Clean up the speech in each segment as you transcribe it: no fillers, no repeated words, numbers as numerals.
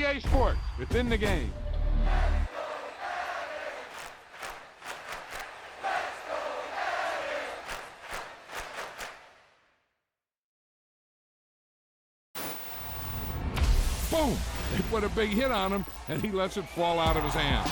EA Sports. It's in the game. Boom! They put a big hit on him, and he lets it fall out of his hand.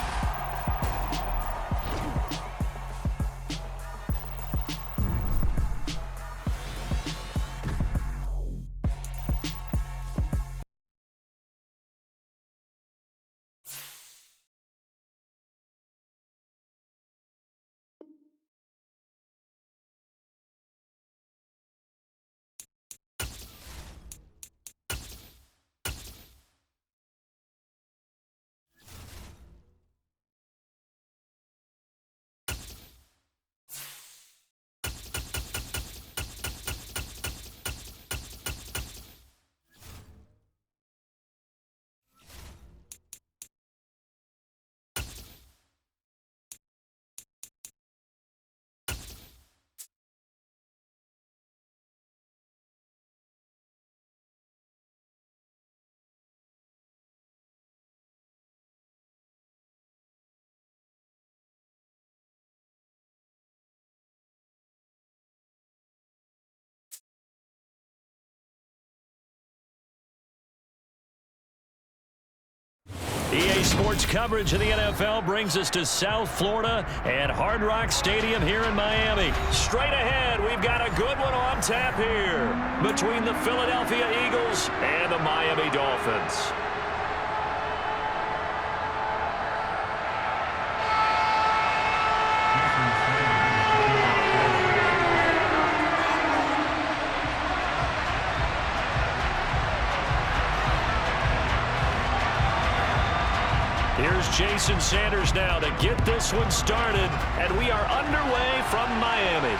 EA Sports coverage of the NFL brings us to South Florida and Hard Rock Stadium here in Miami. Straight ahead, we've got a good one on tap here between the Philadelphia Eagles and the Miami Dolphins. Here's Jason Sanders now to get this one started, and we are underway from Miami.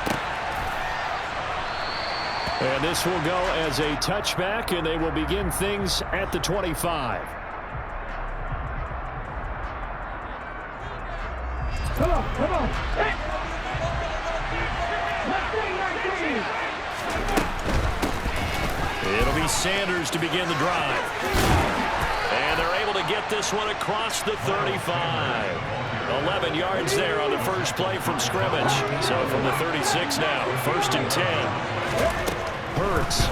And this will go as a touchback, and they will begin things at the 25. Come on. It'll be Sanders to begin the drive. And they're able to get this one across the 35. 11 yards there on the first play from scrimmage. So from the 36 now, 1st and 10. Hurts.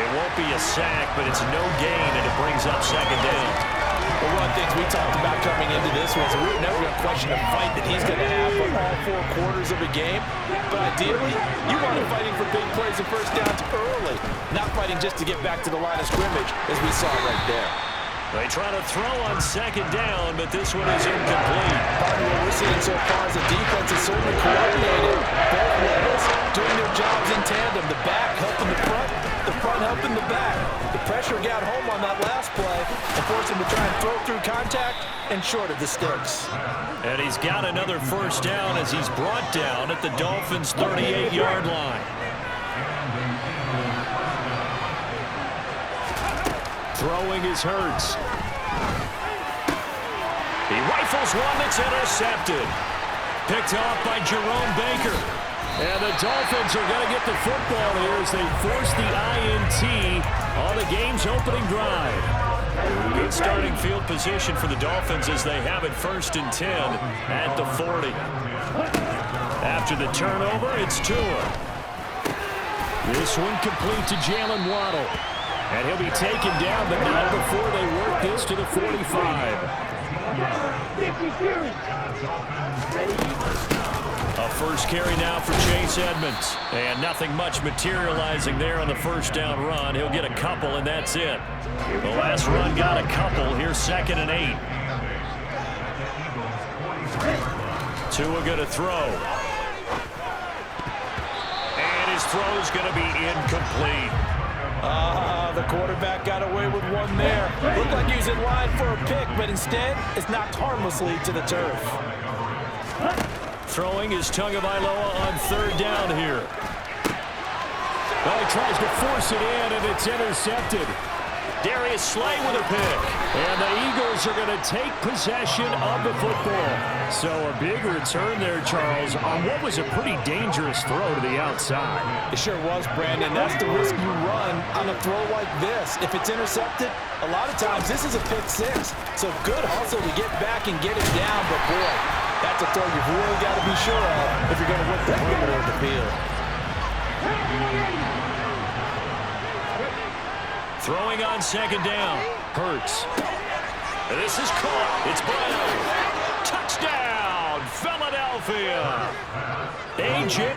It won't be a sack, but it's no gain, and it brings up 2nd down. Well, one of the things we talked about coming into this was we were never going to question a fight that he's going to have for all 4 quarters of a game. But ideally, you want him fighting for big plays and first downs early, not fighting just to get back to the line of scrimmage, as we saw right there. They try to throw on 2nd down, but this one is incomplete. Part of what we're seeing so far is the defense is certainly coordinated. Both ways, doing their jobs in tandem. The back helping the front helping the back. The pressure got home on that last play and forced him to try and throw through contact and short of the sticks. And he's got another first down as he's brought down at the Dolphins' 38-yard line. Throwing is Hurts. He rifles one that's intercepted. Picked off by Jerome Baker. And the Dolphins are going to get the football here as they force the INT on the game's opening drive. Good starting field position for the Dolphins as they have it 1st and 10 at the 40. After the turnover, it's Tua. This one complete to Jalen Waddle. And he'll be taken down, but not before they work this to the 45. A first carry now for Chase Edmonds. And nothing much materializing there on the first down run. He'll get a couple, and that's it. The last run got a couple. Here's 2nd and 8. Tua going to throw. And his throw's going to be incomplete. The quarterback got away with one there. Looked like he was in line for a pick, but instead it's knocked harmlessly to the turf. Throwing is Tagovailoa on 3rd down here. Well, he tries to force it in, and it's intercepted. Darius Slay with a pick. And the Eagles are going to take possession of the football. So a big return there, Charles, on what was a pretty dangerous throw to the outside. It sure was, Brandon. That's the risk you run on a throw like this. If it's intercepted, a lot of times this is a pick six. So good hustle to get back and get it down. But, boy, that's a throw you've really got to be sure of if you're going to work the perimeter of the field. Throwing on second down. Hurts. This is caught. It's Brown. Touchdown, Philadelphia. A.J.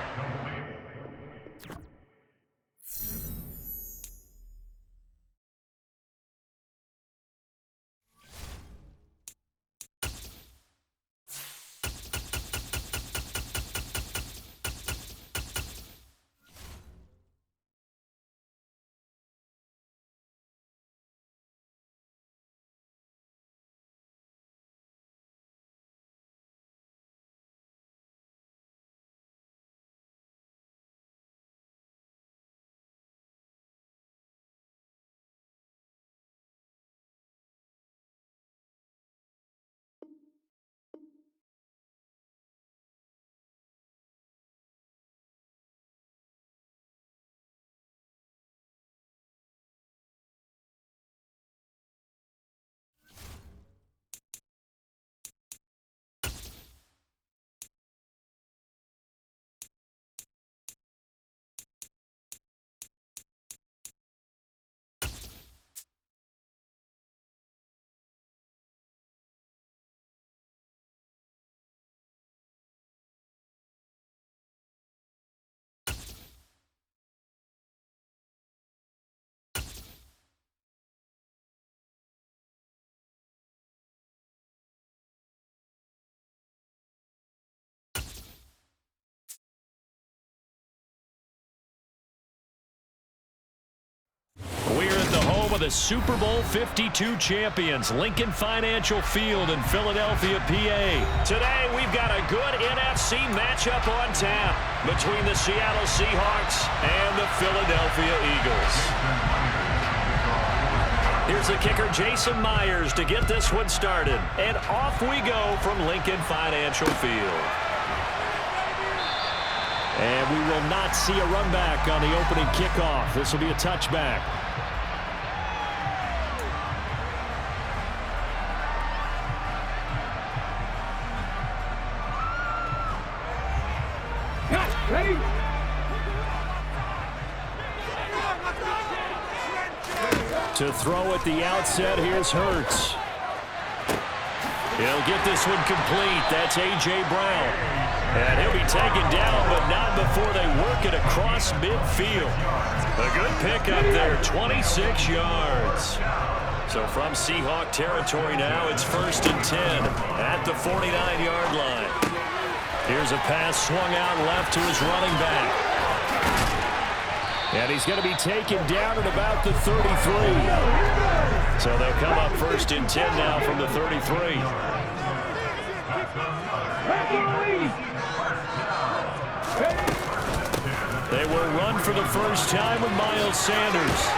Of the Super Bowl 52 champions, Lincoln Financial Field in Philadelphia, PA. Today, we've got a good NFC matchup on tap between the Seattle Seahawks and the Philadelphia Eagles. Here's the kicker, Jason Myers, to get this one started. And off we go from Lincoln Financial Field. And we will not see a run back on the opening kickoff. This will be a touchback. Ready? To throw at the outset, here's Hurts. He'll get this one complete. That's A.J. Brown. And he'll be taken down, but not before they work it across midfield. A good pickup there, 26 yards. So from Seahawk territory now, it's 1st and 10 at the 49-yard line. Here's a pass swung out left to his running back. And he's going to be taken down at about the 33. So they'll come up 1st and 10 now from the 33. They will run for the first time with Miles Sanders.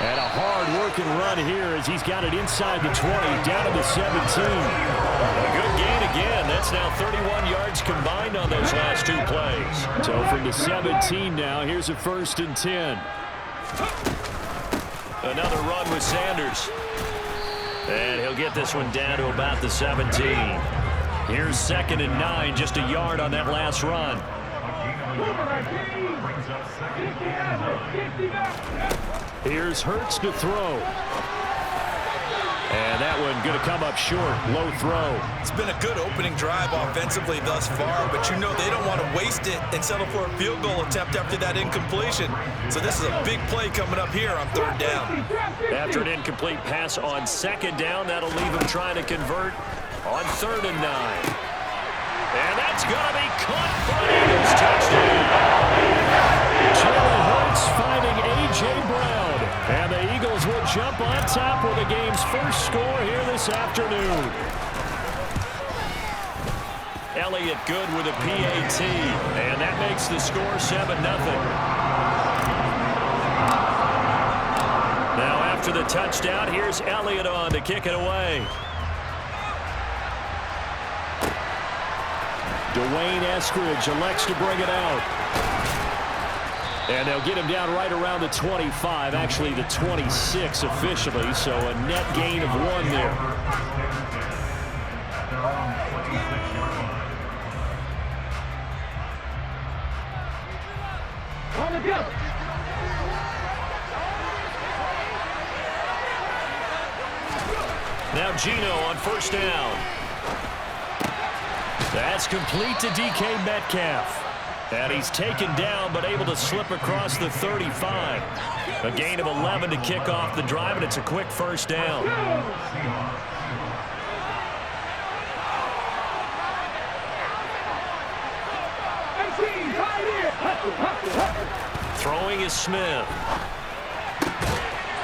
And a hard-working run here as he's got it inside the 20, down to the 17. A good gain again. That's now 31 yards combined on those last two plays. So from the 17 now, here's a 1st and 10. Another run with Sanders. And he'll get this one down to about the 17. Here's 2nd and 9, just a yard on that last run. Here's Hurts to throw. And that one going to come up short. Low throw. It's been a good opening drive offensively thus far, but you know they don't want to waste it and settle for a field goal attempt after that incompletion. So this is a big play coming up here on 3rd down. After an incomplete pass on 2nd down, that'll leave them trying to convert on 3rd and 9. And that's going to be caught for an Eagles touchdown. Jalen Hurts finding A.J. Brown. And the Eagles will jump on top with the game's first score here this afternoon. Elliott good with a PAT. And that makes the score 7-0. Now after the touchdown, here's Elliott on to kick it away. Dwayne Eskridge elects to bring it out. And they'll get him down right around the 25, actually the 26 officially, so a net gain of 1 there. On the go. Now Gino on first down. That's complete to DK Metcalf. And he's taken down but able to slip across the 35. A gain of 11 to kick off the drive, and it's a quick first down. Throwing is Smith.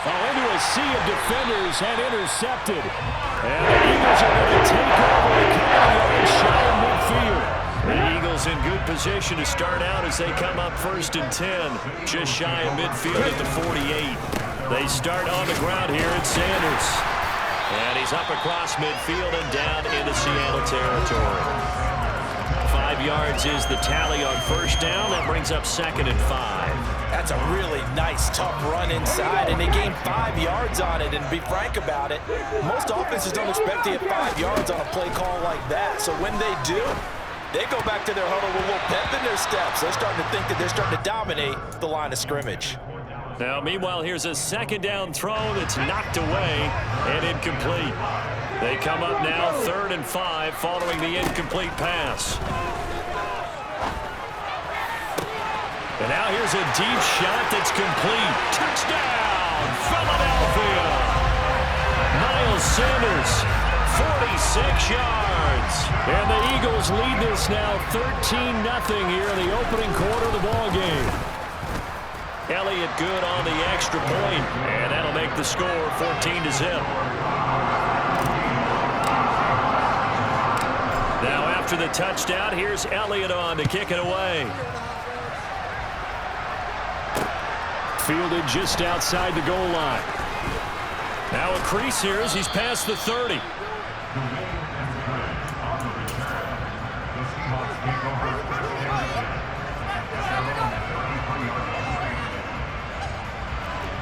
Into a sea of defenders and intercepted. And the Eagles are going to take over the county shy of midfield. The Eagles in good position to start out as they come up 1st and 10. Just shy of midfield at the 48. They start on the ground here at Sanders. And he's up across midfield and down into Seattle territory. 5 yards is the tally on first down. That brings up 2nd and 5. That's a really nice, tough run inside, and they gained 5 yards on it. And to be frank about it, most offenses don't expect to get 5 yards on a play call like that. So when they do, they go back to their huddle with a little pep in their steps. They're starting to think that they're starting to dominate the line of scrimmage. Now, meanwhile, here's a 2nd down throw that's knocked away and incomplete. They come up now 3rd and 5 following the incomplete pass. And now here's a deep shot that's complete. Touchdown, Philadelphia. Miles Sanders, 46 yards. And the Eagles lead this now 13-0 here in the opening quarter of the ball game. Elliott good on the extra point, and that'll make the score 14-0. Now after the touchdown, here's Elliott on to kick it away. Fielded just outside the goal line. Now a crease here as he's past the 30.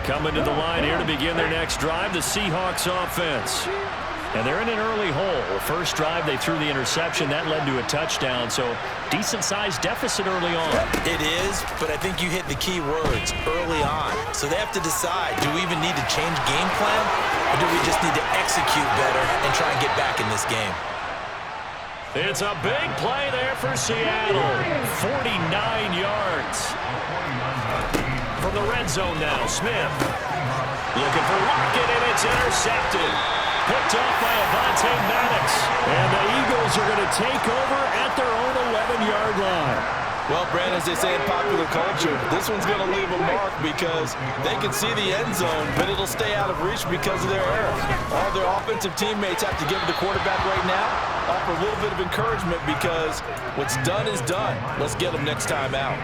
Coming to the line here to begin their next drive, the Seahawks offense. And they're in an early hole. The first drive, they threw the interception. That led to a touchdown, so decent-sized deficit early on. It is, but I think you hit the key words, early on. So they have to decide, do we even need to change game plan, or do we just need to execute better and try and get back in this game? It's a big play there for Seattle. 49 yards. From the red zone now, Smith. Looking for Lockett, and it's intercepted. Picked off by Avonte Maddox. And the Eagles are going to take over at their own 11-yard line. Well, Brad, as they say in popular culture, this one's going to leave a mark because they can see the end zone, but it'll stay out of reach because of their error. All their offensive teammates have to give the quarterback right now, offer a little bit of encouragement because what's done is done. Let's get them next time out.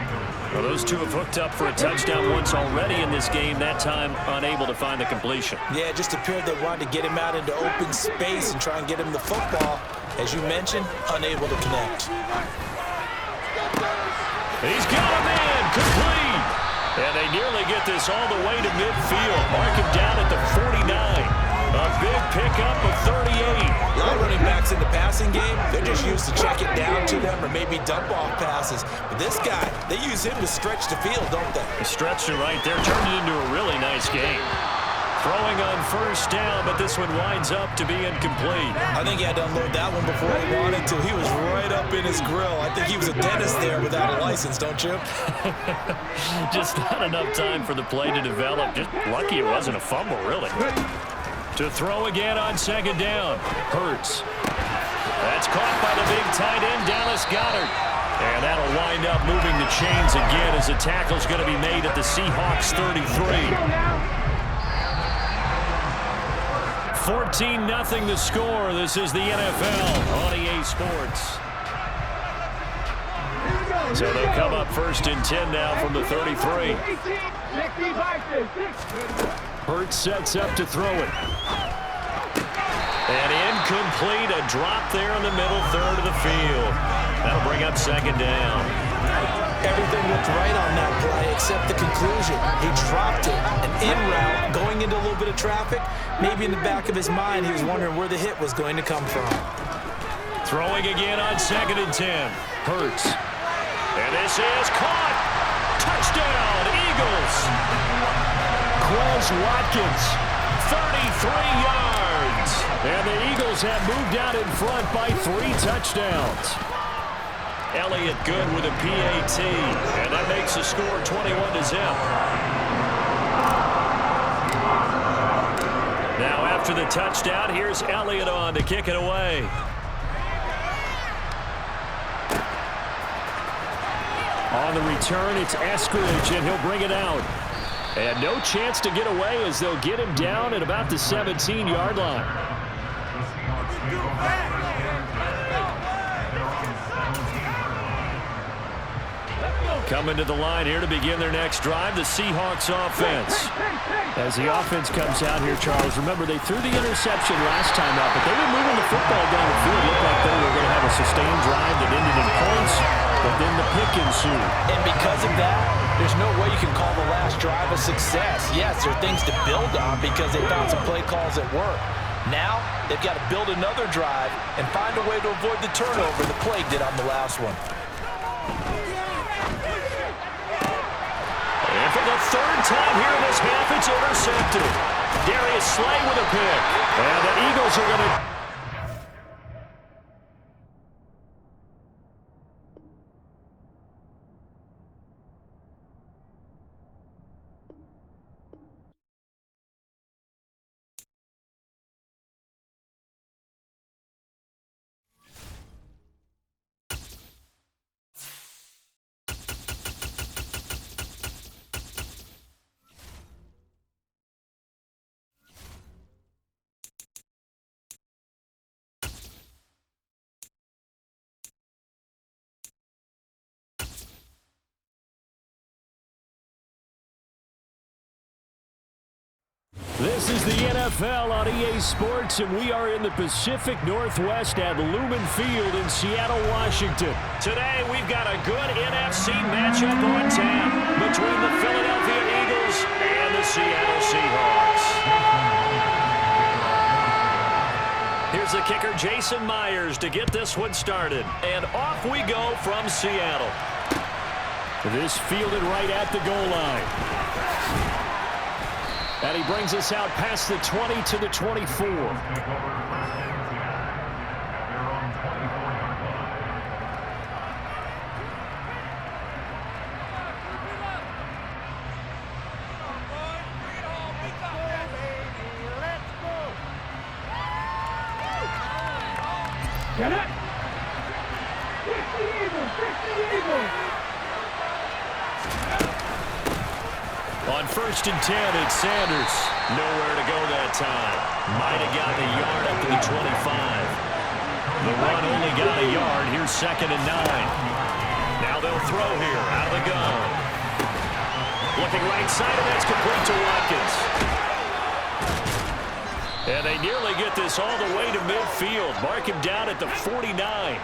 Well, those two have hooked up for a touchdown once already in this game, that time unable to find the completion. Yeah, it just appeared they wanted to get him out into open space and try and get him the football. As you mentioned, unable to connect. He's got him in, complete. And they nearly get this all the way to midfield. Mark him down at the 49. A big pickup of 38. A lot of running backs in the passing game, they're just used to check it down to them or maybe dump off passes. But this guy, they use him to stretch the field, don't they? He stretched it right there, turned it into a really nice game. Throwing on first down, but this one winds up to be incomplete. I think he had to unload that one before he wanted to. He was right up in his grill. I think he was a dentist there without a license, don't you? Just not enough time for the play to develop. Just lucky it wasn't a fumble, really. To throw again on second down. Hurts. That's caught by the big tight end, Dallas Goedert. And that'll wind up moving the chains again as the tackle's going to be made at the Seahawks 33. 14-0 the score. This is the NFL on EA Sports. So they'll come up 1st and 10 now from the 33. Hurts sets up to throw it. And incomplete, a drop there in the middle third of the field. That'll bring up second down. Everything looked right on that play except the conclusion. He dropped it, an in route, going into a little bit of traffic. Maybe in the back of his mind, he was wondering where the hit was going to come from. Throwing again on 2nd and 10. Hurts. And this is caught. Touchdown, Eagles. Quez Watkins, 33 yards. And the Eagles have moved out in front by 3 touchdowns. Elliott good with a PAT, and that makes the score 21-0. Now after the touchdown, here's Elliott on to kick it away. On the return, it's Eskridge, and he'll bring it out. And no chance to get away as they'll get him down at about the 17-yard line. Coming to the line here to begin their next drive, the Seahawks offense. As the offense comes out here, Charles, remember they threw the interception last time out, but they were moving the football down the field. It looked like they were going to have a sustained drive that ended in points, but then the pick ensued. And because of that, there's no way you can call the last drive a success. Yes, there are things to build on because they found some play calls that work. Now, they've got to build another drive and find a way to avoid the turnover the play did on the last one. And for the third time here in this half, it's intercepted. Darius Slay with a pick. And the Eagles are going to... This is the NFL on EA Sports, and we are in the Pacific Northwest at Lumen Field in Seattle, Washington. Today, we've got a good NFC matchup on tap between the Philadelphia Eagles and the Seattle Seahawks. Here's the kicker, Jason Myers, to get this one started. And off we go from Seattle. This fielded right at the goal line. And he brings us out past the 20 to the 24. Get it! 60 Eagles! On 1st and 10, it's Sanders. Nowhere to go that time. Might have gotten a yard up to the 25. The run only got a yard. Here's 2nd and 9. Now they'll throw here out of the gun. Looking right side, and that's complete to Watkins. And they nearly get this all the way to midfield. Mark him down at the 49.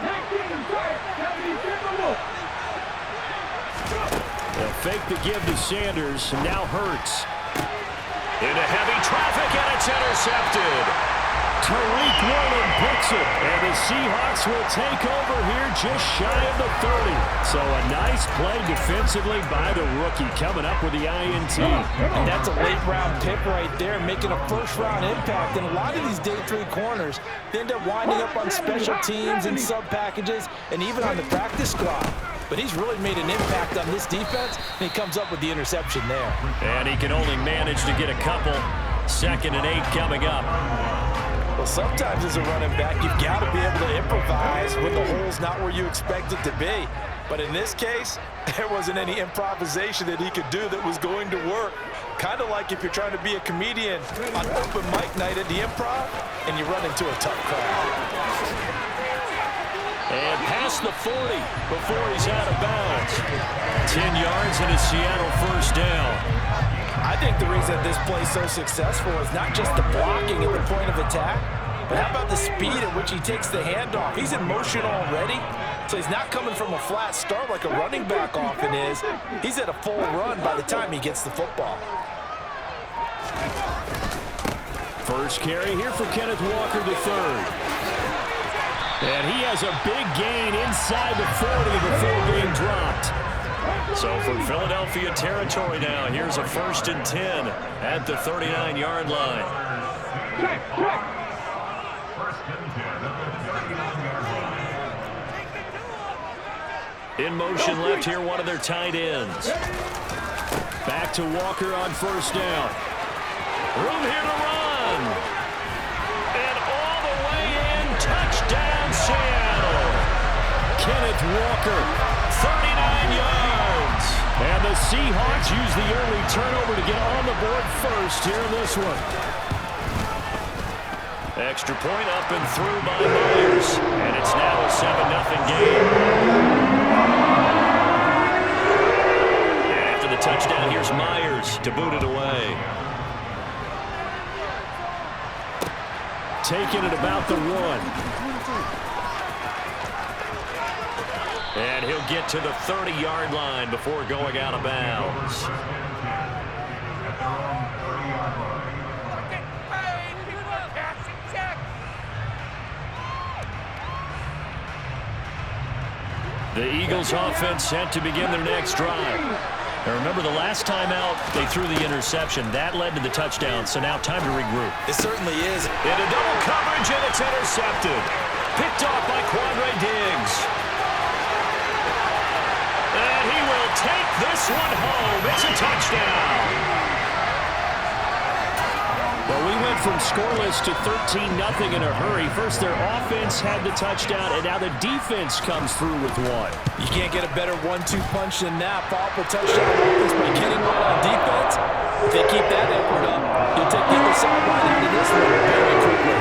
They'll fake the give to Sanders, and now Hurts. Into heavy traffic, and it's intercepted. Tariq Woolen picks it, and the Seahawks will take over here just shy of the 30. So a nice play defensively by the rookie, coming up with the INT. And that's a late-round pick right there, making a first-round impact. And a lot of these day 3 corners, they end up winding up on special teams and sub-packages and even on the practice squad. But he's really made an impact on this defense, and he comes up with the interception there. And he can only manage to get a couple. 2nd and 8 coming up. Well, sometimes as a running back, you've got to be able to improvise when the hole's not where you expect it to be. But in this case, there wasn't any improvisation that he could do that was going to work. Kind of like if you're trying to be a comedian on open mic night at the Improv, and you run into a tough crowd. And past the 40 before he's out of bounds. 10 yards and a Seattle first down. I think the reason this play is so successful is not just the blocking at the point of attack, but how about the speed at which he takes the handoff? He's in motion already, so he's not coming from a flat start like a running back often is. He's at a full run by the time he gets the football. First carry here for Kenneth Walker III. And he has a big gain inside the 40 before being dropped. So from Philadelphia territory now, here's a 1st and 10 at the 39-yard line. In motion left here, one of their tight ends. Back to Walker on 1st down. Room here to run. And all the way in, touchdown Seattle. Kenneth Walker, 39 yards. And the Seahawks use the early turnover to get on the board first here in this one. Extra point up and through by Myers. And it's now a 7-0 game. After the touchdown, here's Myers to boot it away. Taking it about the 1. And he'll get to the 30-yard line before going out of bounds. The Eagles offense set to begin their next drive. Now remember, the last time out, they threw the interception. That led to the touchdown, so now time to regroup. It certainly is. Into double coverage, and it's intercepted. Picked off by Quandre Diggs. And he will take this one home. It's a touchdown. Well, we went from scoreless to 13-0 in a hurry. First, their offense had the touchdown, and now the defense comes through with one. You can't get a better 1-2 punch than that. Follow up a touchdown offense by getting one on defense. If they keep that effort up, you'll take the other side right out of this one very quickly.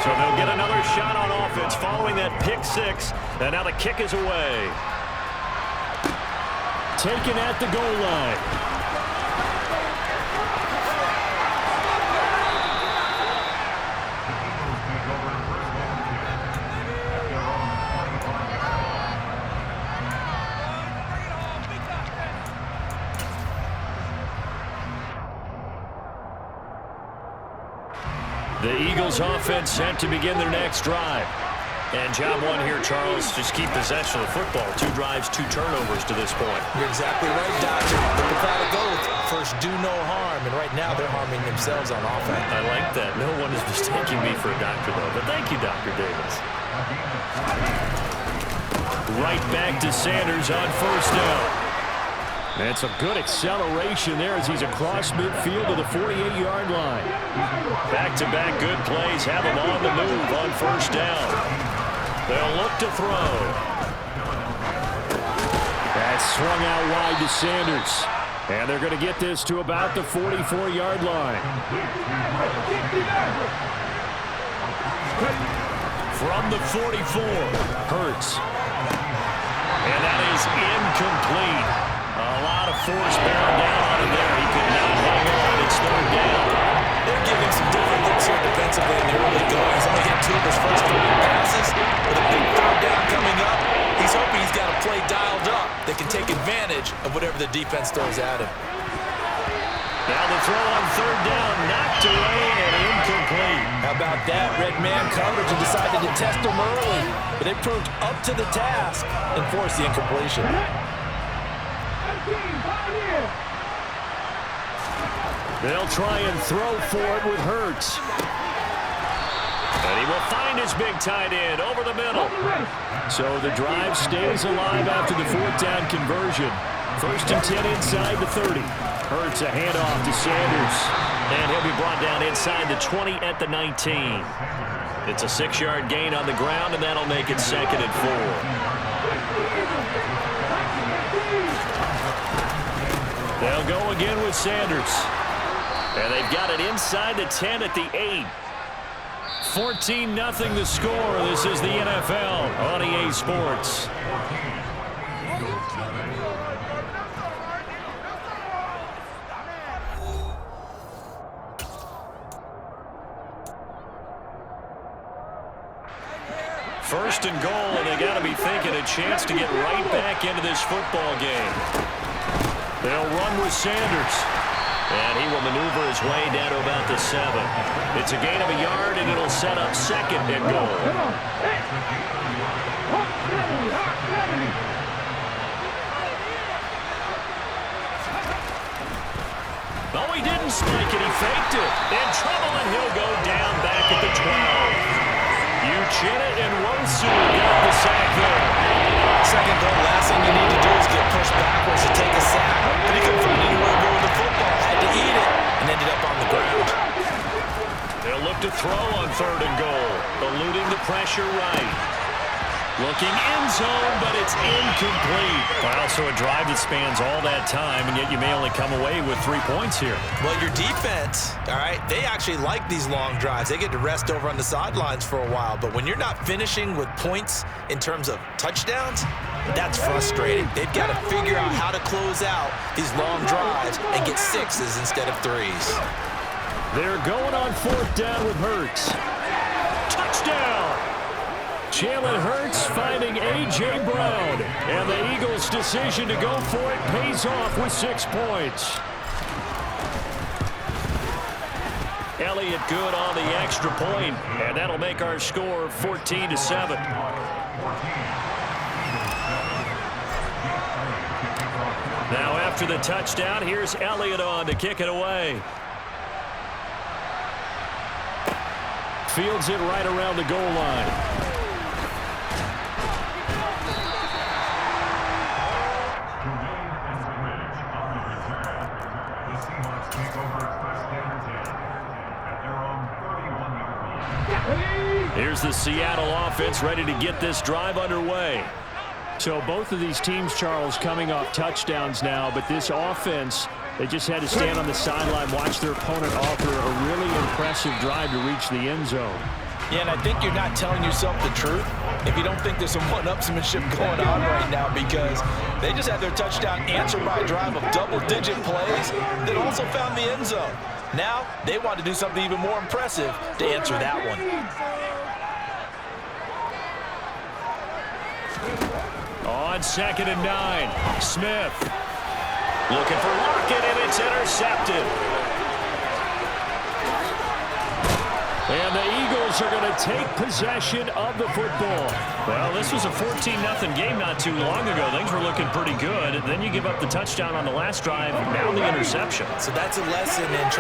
So they'll get another shot on offense following that pick 6, and now the kick is away. Taken at the goal line. The Eagles offense set to begin their next drive. And job one here, Charles, just keep possession of the football. 2 drives, 2 turnovers to this point. You're exactly right, Doctor. Let the crowd go. First, do no harm. And right now, they're harming themselves on offense. I like that. No one is mistaking me for a doctor, though. But thank you, Dr. Davis. Right back to Sanders on 1st down. And some good acceleration there as he's across midfield to the 48-yard line. Back-to-back good plays have him on the move on 1st down. They'll look to throw. That's swung out wide to Sanders. And they're going to get this to about the 44-yard line. From the 44, Hurts. And that is incomplete. A lot of force bearing down on him there. He could not hang on. It's 3rd down. They're giving some different looks here defensively in the early going. He's only hit 2 of his first 3 passes. With a big 3rd down coming up, he's hoping he's got a play dialed up that can take advantage of whatever the defense throws at him. Now the throw on 3rd down, knocked away and incomplete. How about that? Red man coverage and decided to test him early. But they proved up to the task and forced the incompletion. They'll try and throw for it with Hurts. And he will find his big tight end over the middle. So the drive stays alive after the 4th down conversion. 1st and 10 inside the 30. Hurts a handoff to Sanders. And he'll be brought down inside the 20 at the 19. It's a 6-yard gain on the ground, and that'll make it 2nd and 4. They'll go again with Sanders. And they've got it inside the 10 at the 8. 14-0 the score. This is the NFL on EA Sports. First and goal, and they got to be thinking a chance to get right back into this football game. They'll run with Sanders. And he will maneuver his way down to about the 7. It's a gain of a yard, and it'll set up second and goal. Oh, he didn't spike it. He faked it. In trouble, and he'll go down back at the 12. Uchenna and Wosu got the sack there. Second goal, last thing you need to do is get pushed backwards to take a sack. But he couldn't find anywhere to go with the football. Had to eat it and ended up on the ground. They'll look to throw on third and goal. Eluding the pressure right. Looking end zone, but it's incomplete. Wow, so a drive that spans all that time, and yet you may only come away with 3 points here. Well, your defense, all right, they actually like these long drives. They get to rest over on the sidelines for a while, but when you're not finishing with points in terms of touchdowns, that's frustrating. They've got to figure out how to close out these long drives and get 6s instead of 3s. They're going on fourth down with Hurts. Touchdown! Jalen Hurts finding A.J. Brown. And the Eagles' decision to go for it pays off with 6 points. Elliott good on the extra point, and that'll make our score 14-7. Now after the touchdown, here's Elliott on to kick it away. Fields it right around the goal line. Here's the Seattle offense ready to get this drive underway. So both of these teams, Charles, coming off touchdowns now, but this offense, they just had to stand on the sideline, watch their opponent offer a really impressive drive to reach the end zone. Yeah, and I think you're not telling yourself the truth if you don't think there's some one-upsmanship going on right now, because they just had their touchdown answered by a drive of double-digit plays that also found the end zone. Now, they want to do something even more impressive to answer that one. On 2nd and 9, Smith looking for Lockett, and it's intercepted. And the Eagles are going to take possession of the football. Well, this was a 14-0 game not too long ago. Things were looking pretty good. Then you give up the touchdown on the last drive, now the interception. So that's a lesson in